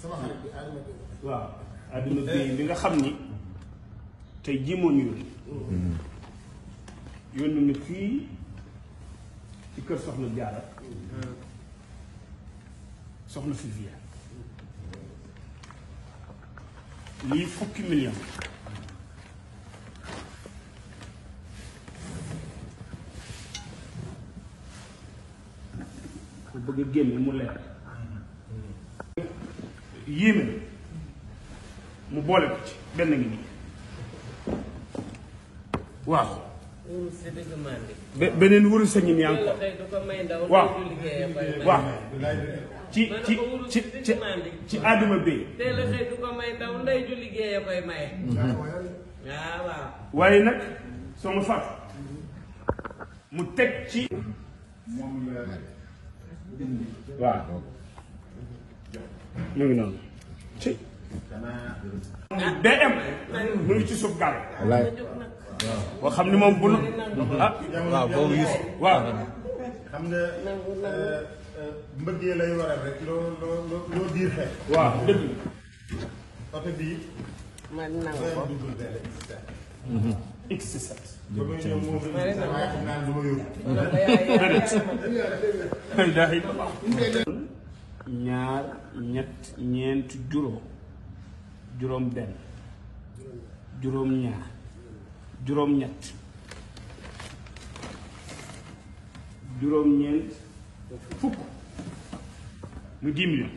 sama xarit bi Adama Gueye. waaw Adama Gueye bi nga xam ni tey jii moo ñu yónni na fii ci kër Soxna Jaara Soxna Sylvia lii 10 millions ku bëgg a génne mu leer yéeme mu boole ko ci benn ngi nii waaw beneen wuru sa ñin yaa ngi ko waaw waaw ci Adama Gueye teel a xëy du ko may ndaw ndey ju liggéey a koy maye. waaw. waaye nag soo ma fàtt mu teg ci moom la waaw mu ngi noonu ci BM mu ngi ci suuf gàll boo xam ni moom bu nu waaw boobu gis waaw xam nga mbëggee lay waral rek loo diir xeex. waaw dëgg oto bii. man nangu ko. X7 ba muy ñëw moom waaye xam naa du ma yóbbu. ñaar ñett ñeent juróom benn juróom ñaar juróom ñett juróom ñeent fukk mu 10 millions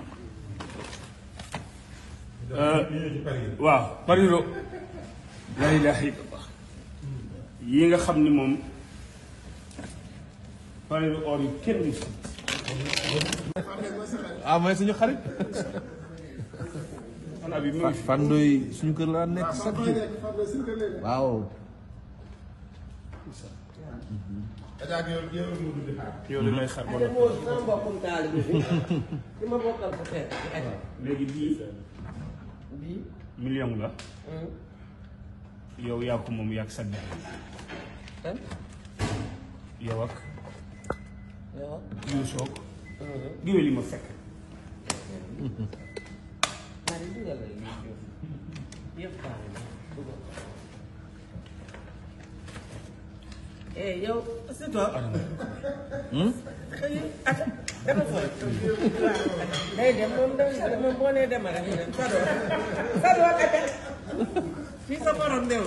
waaw pariro la ilaha illallah yi nga xam ni moom pariro or yi kenn mu si mooy suñu xarit xanaa bi mu ngi fi Fandoy suñu kër la nekk chaque jour waaw yow li lay xar ba Adama moo sama mbokkum taalibe bi ki ma bokkal ko xeet ci at léegi bii bii. million la yow yaa ko moom yaa ak sa der kan. yow ak yow. Yuusoog géwél yi ma fekk Mari dugal la yëpp taal la dugal. yow c'est toi. dama fooy. day dem moom boo nee demal rek Sador. Sador fii sa borom néew.